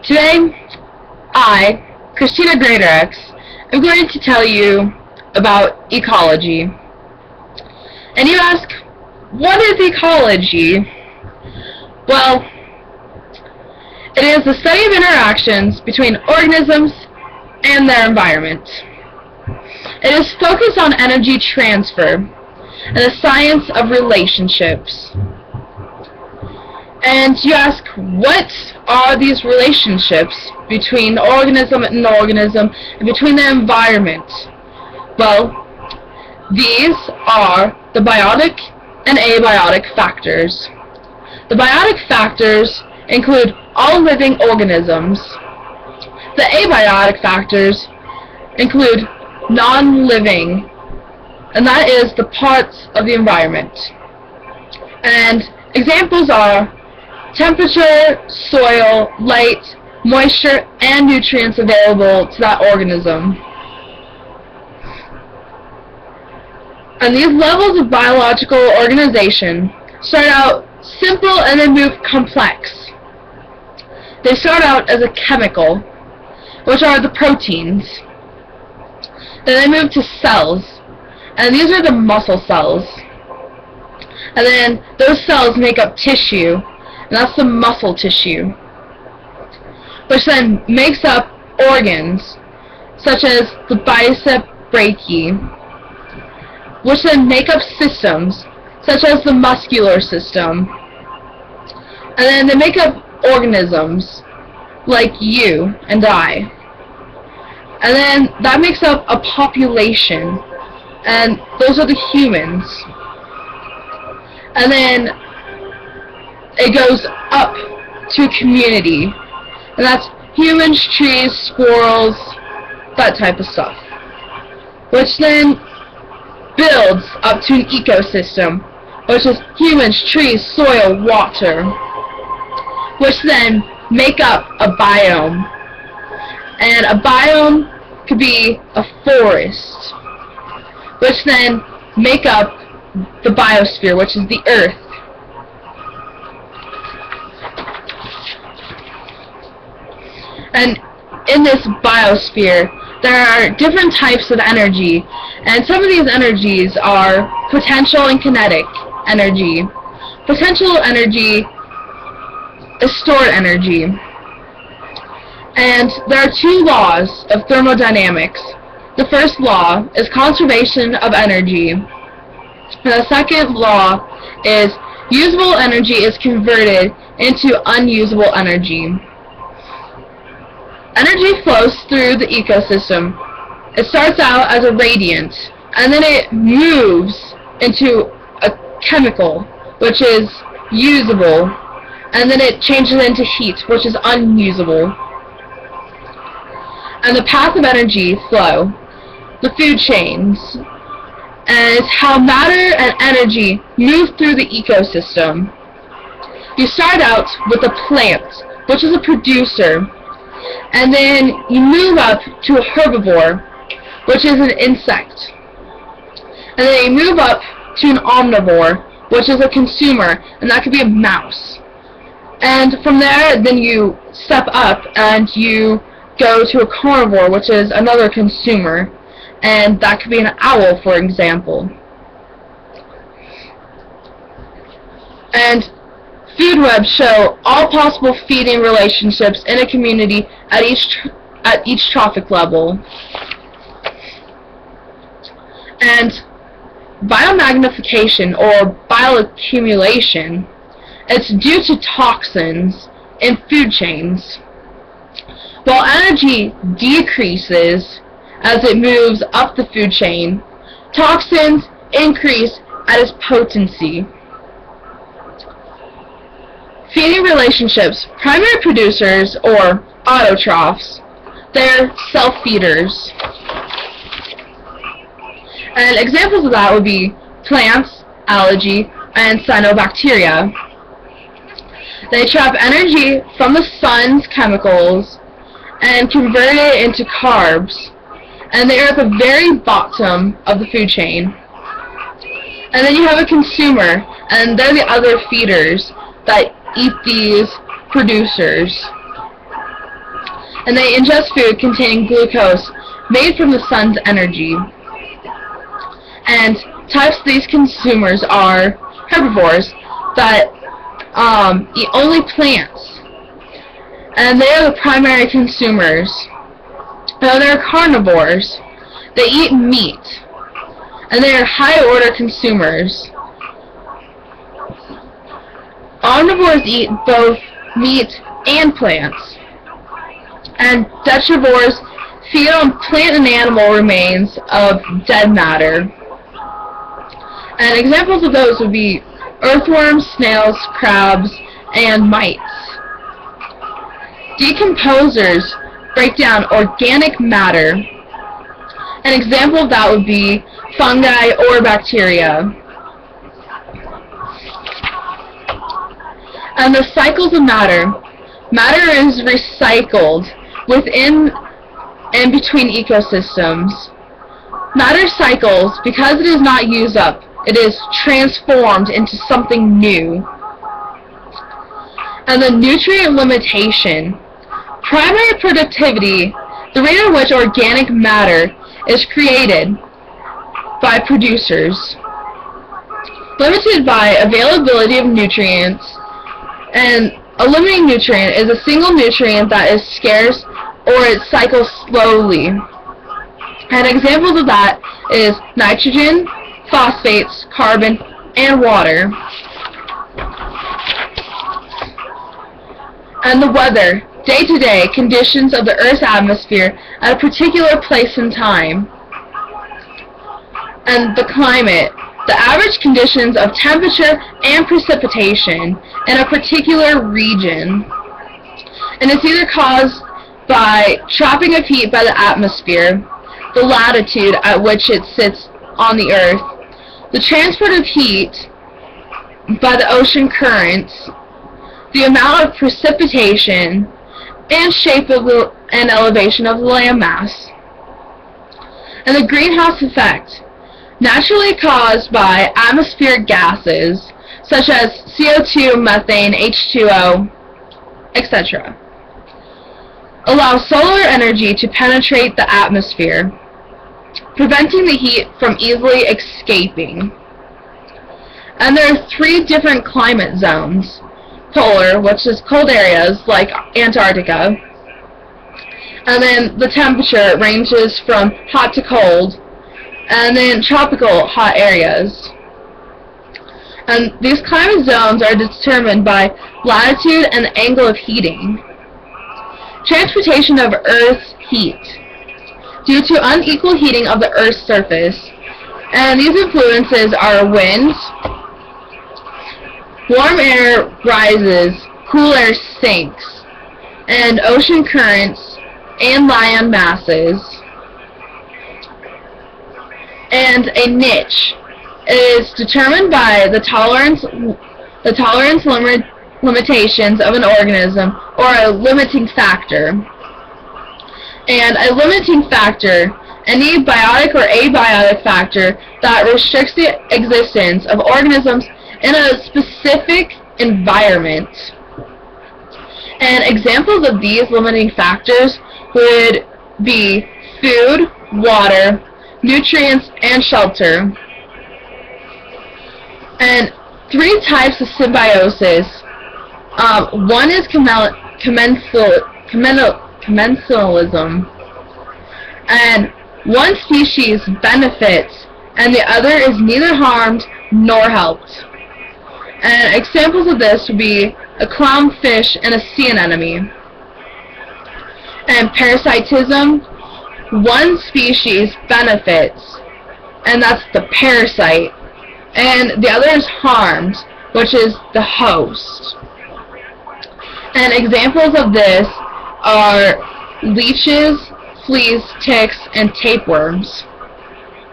Today, I, Christina Greaterx, am going to tell you about ecology. And you ask, what is ecology? Well, it is the study of interactions between organisms and their environment. It is focused on energy transfer and the science of relationships. And you ask, what are these relationships between organism and organism and between the environment? Well, these are the biotic and abiotic factors. The biotic factors include all living organisms. The abiotic factors include non-living, and that is the parts of the environment. And examples are temperature, soil, light, moisture, and nutrients available to that organism. And these levels of biological organization start out simple and then move complex. They start out as a chemical, which are the proteins. Then they move to cells, and these are the muscle cells. And then those cells make up tissue, and that's the muscle tissue, which then makes up organs, such as the bicep brachii, which then make up systems, such as the muscular system. And then they make up organisms, like you and I. And then that makes up a population, and those are the humans. And then it goes up to a community, and that's humans, trees, squirrels, that type of stuff, which then builds up to an ecosystem, which is humans, trees, soil, water, which then make up a biome. And a biome could be a forest, which then make up the biosphere, which is the earth. And in this biosphere, there are different types of energy, and some of these energies are potential and kinetic energy. Potential energy is stored energy. And there are two laws of thermodynamics. The first law is conservation of energy. And the second law is usable energy is converted into unusable energy. Energy flows through the ecosystem. It starts out as a radiant, and then it moves into a chemical, which is usable, and then it changes into heat, which is unusable. And the path of energy flow, the food chains, and it's how matter and energy move through the ecosystem. You start out with a plant, which is a producer, and then you move up to a herbivore, which is an insect. And then you move up to an omnivore, which is a consumer, and that could be a mouse. And from there, then you step up and you go to a carnivore, which is another consumer, and that could be an owl, for example. And food webs show all possible feeding relationships in a community at each trophic level. And biomagnification, or bioaccumulation, it's due to toxins in food chains. While energy decreases as it moves up the food chain, toxins increase at its potency. Feeding relationships, primary producers, or autotrophs, they're self-feeders. And examples of that would be plants, algae, and cyanobacteria. They trap energy from the sun's chemicals and convert it into carbs, and they are at the very bottom of the food chain. And then you have a consumer, and they're the other feeders that eat these producers. and they ingest food containing glucose made from the sun's energy. And types of these consumers are herbivores that eat only plants, and they are the primary consumers. Now there are carnivores. They eat meat, and they are high-order consumers. Omnivores eat both meat and plants, and detrivores feed on plant and animal remains of dead matter. And examples of those would be earthworms, snails, crabs, and mites. Decomposers break down organic matter. An example of that would be fungi or bacteria. And the cycles of matter. Matter is recycled within and between ecosystems. Matter cycles because it is not used up. It is transformed into something new. And the nutrient limitation. Primary productivity, the rate at which organic matter is created by producers. Limited by availability of nutrients, and a limiting nutrient is a single nutrient that is scarce or it cycles slowly. And examples of that is nitrogen, phosphates, carbon, and water. And the weather, day-to-day conditions of the Earth's atmosphere at a particular place and time. And the climate, the average conditions of temperature and precipitation in a particular region. And it's either caused by trapping of heat by the atmosphere, the latitude at which it sits on the Earth, the transport of heat by the ocean currents, the amount of precipitation, and shape of and elevation of the landmass. And the greenhouse effect, naturally caused by atmospheric gases such as CO2, methane, H2O, etc. Allows solar energy to penetrate the atmosphere, preventing the heat from easily escaping. And there are 3 different climate zones. Polar, which is cold areas like Antarctica, and then the temperature ranges from hot to cold, and then tropical hot areas. And these climate zones are determined by latitude and the angle of heating. Transportation of Earth's heat due to unequal heating of the Earth's surface, and these influences are winds. Warm air rises, cool air sinks, and ocean currents and land masses. And a niche is determined by the tolerance limitations of an organism, or a limiting factor. And a limiting factor, any biotic or abiotic factor that restricts the existence of organisms in a specific environment. And examples of these limiting factors would be food, water, nutrients, and shelter. And 3 types of symbiosis. One is commensalism, and one species benefits and the other is neither harmed nor helped. And examples of this would be a clownfish and a sea anemone. And parasitism, one species benefits, and that's the parasite, and the other is harmed, which is the host. And examples of this are leeches, fleas, ticks, and tapeworms.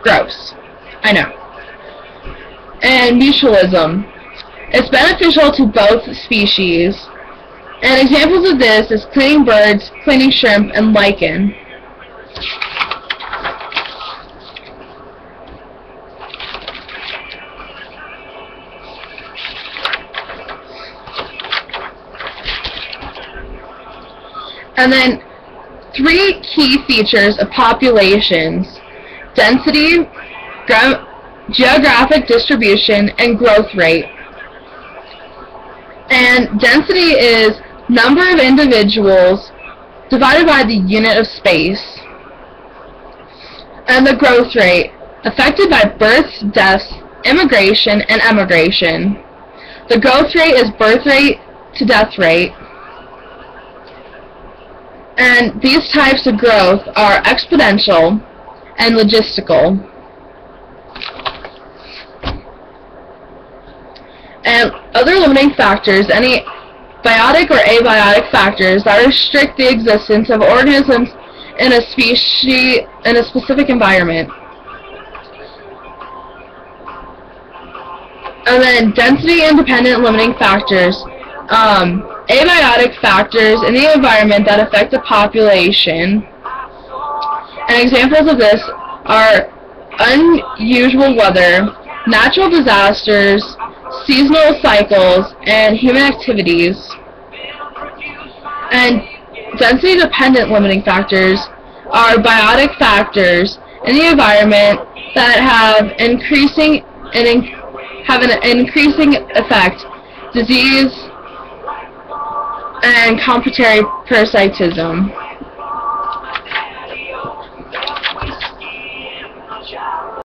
Gross, I know. And mutualism. It's beneficial to both species. And examples of this is cleaning birds, cleaning shrimp, and lichen. And then three key features of populations: density, geographic distribution, and growth rate. And density is number of individuals divided by the unit of space. And the growth rate, affected by births, deaths, immigration, and emigration. The growth rate is birth rate to death rate. And these types of growth are exponential and logistical. And other limiting factors, any biotic or abiotic factors that restrict the existence of organisms in a species in a specific environment. And then density-independent limiting factors, abiotic factors in the environment that affect the population. And examples of this are unusual weather, natural disasters, seasonal cycles, and human activities. And density-dependent limiting factors are biotic factors in the environment that have an increasing effect, disease, and complementary parasitism.